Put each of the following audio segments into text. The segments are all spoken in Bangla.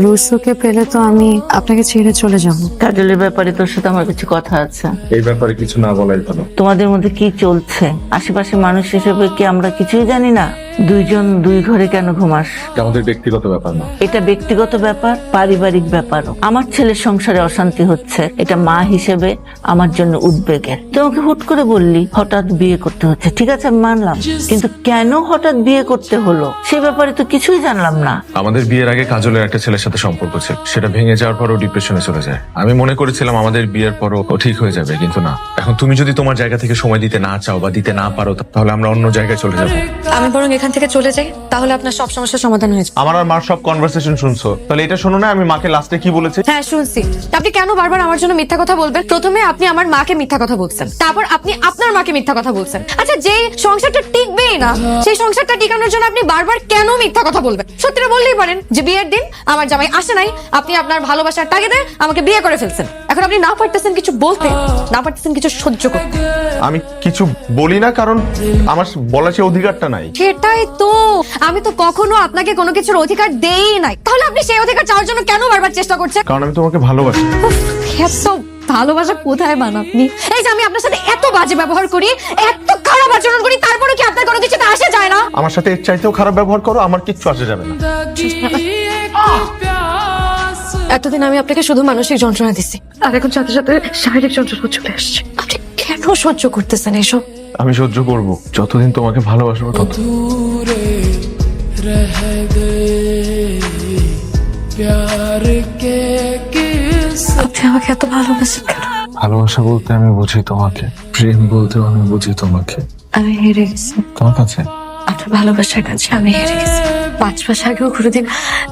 রুসুকে পেলে তো আমি আপনাকে ছেড়ে চলে যাব। কাজলের ব্যাপারে তোর সাথে আমার কিছু কথা আছে। এই ব্যাপারে কিছু না বলাই ভালো। তোমাদের মধ্যে কি চলছে? আশেপাশে মানুষ হিসেবে কি আমরা কিছুই জানি না? দুইজন দুই ঘরে কেন ঘুমাস? আমাদের ব্যক্তিগত ব্যাপার না। এটা ব্যক্তিগত ব্যাপার, পারিবারিক ব্যাপারও। আমার ছেলের সংসারে অশান্তি হচ্ছে, এটা মা হিসেবে আমার জন্য উদ্বেগের। তোমাকে হুট করে বললি হঠাৎ বিয়ে করতে হচ্ছে, ঠিক আছে আমি মানলাম, কিন্তু কেন হঠাৎ বিয়ে করতে হলো সে ব্যাপারে তো কিছুই জানলাম না। আমাদের বিয়ের আগে কাজলের একটা ছেলের সাথে সম্পর্ক ছিল, সেটা ভেঙে যাওয়ার পর ও ডিপ্রেশনে চলে যায়। আমি মনে করেছিলাম আমাদের বিয়ের পর ও ঠিক হয়ে যাবে, কিন্তু না। এখন তুমি যদি তোমার জায়গা থেকে সময় দিতে না চাও বা দিতে না পারো, তাহলে আমরা অন্য জায়গায় চলে যাবো। আমি বরং এখান থেকে চলে যাই, তাহলে আপনার সব সমস্যার সমাধান হয়ে যাবে। আমার আর মার সব কনভারসেশন শুনছো, তাহলে এটা শোনো না আমি মাকে লাস্টে কি বলেছি? হ্যাঁ শুনছি। আপনি কেন বারবার আমার জন্য মিথ্যা কথা বলবেন? প্রথমে আপনি আমার মাকে মিথ্যা কথা বলছেন, তারপর আপনি আপনার মাকে মিথ্যা কথা বলছেন। আচ্ছা, যে সংসারটা টিকবেই না সেই সংসারটা টিকানোর জন্য আপনি বারবার কেন মিথ্যা কথা বলবেন? সত্যিটা বললেই পারেন যে বিয়ের দিন আমার জামাই আসে নাই, আপনি আপনার ভালোবাসার তাগিদে আমাকে বিয়ে করে ফেলছেন। এখন আপনি না পারতেছেন কিছু বলতে, না পারতেছেন কিছু সহ্য করতে। আমি কিছু বলি না কারণ আমার বলার সে অধিকারটা নাই। সেটাই তো, আমি তো কখনো আপনাকে কোনো কিছুর অধিকার দেই নাই, তাহলে আপনি সেই অধিকার চাওয়ার জন্য কেন বারবার চেষ্টা করছেন? কারণ আমি তোমাকে ভালোবাসি। উফ, এত ভালোবাসা কোথায় পান আপনি? এই যে আমি আপনার সাথে এত বাজে ব্যবহার করি, এত খারাপ আচরণ করি, তারপরে কি আপনার কোনো কিছুতে আসে যায় না? আমার সাথে এর চাইতেও খারাপ ব্যবহার করো, আমার কিচ্ছু আসে যাবে না। এতদিন আমি আপনাকে শুধু মানসিক যন্ত্রণা দিচ্ছি, আর এখন সাথে সাথে শারীরিক যন্ত্রণা চলে আসছে। আপনি কেন সহ্য করতেছেন এসব? আমি সহ্য করব যতদিন তোমাকে ভালোবাসবো তত। আপনি আমাকে এত ভালোবাসেন কেন? ভালোবাসা বলতে আমি বুঝি তোমাকে, প্রেম বলতেও আমি বুঝি তোমাকে। আমি হেরে গেছি তোমার কাছে। আপনার ভালোবাসার কাছে আমি হেরে গেছি। 5 মাস আগেও কোনোদিন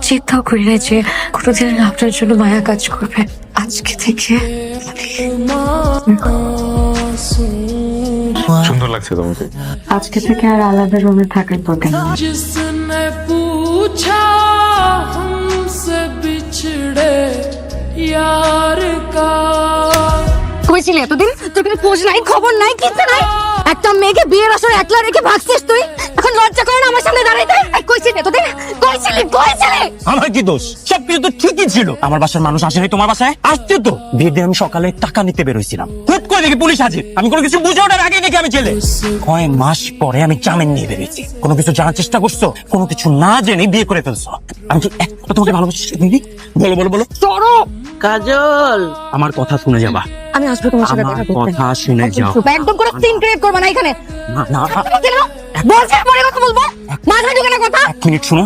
চিন্তাও করি নাই যে কোনোদিন আপনার জন্য মায়া কাজ করবে। আজকে থেকে সুন্দর লাগছে তোমাকে। আজকে থেকে আর আলাদা রুমে থাকার দরকার নেই। जिसने पूछा हमसे बिछड़े यार का। কই ছিলি এতদিন? তোর কোনো খোঁজ নাই, খবর নাই, কিছু নাই। একটা মেয়েকে বিয়ের আসরে একলা রেখে ভাগছিস তুই। এখন লজ্জা করে না আমার সামনে দাঁড়াইতে? কই ছিলি এতদিন? কই ছিলি? কই ছিলি? আমার কি দোষ? সবকিছু তো ঠিকই ছিল। আমার বাসার মানুষ আসে নাই তোমার বাসায়? আসছে তো। বিয়ের দিন আমি সকালে টাকা নিতে বেরোইছিলাম, হুট করে দেখি পুলিশ হাজির। আমি কোনো কিছু বুঝে ওঠার আগে দেখি আমি ছেলে। 6 মাস পরে আমি জামিন নিয়ে বেরিয়েছি। কোনো কিছু জানার চেষ্টা করছো, কোনো কিছু না জেনে বিয়ে করে ফেলছো। আমি কি এক কথা তোমাকে ভালোবাসি দিদি? বলো বলো বলো। সরো কাজল, আমার কথা শুনে যাবা। আমি আসবো তোমার সাথে আমার দেখা করতে। কথা শুনে যাও। একদম কোনো সিন ক্রিয়েট করবে না এখানে। না না বলছি পরে কথা বলবো। মাথায় ঢুকে না কথা। 1 মিনিট শুনো।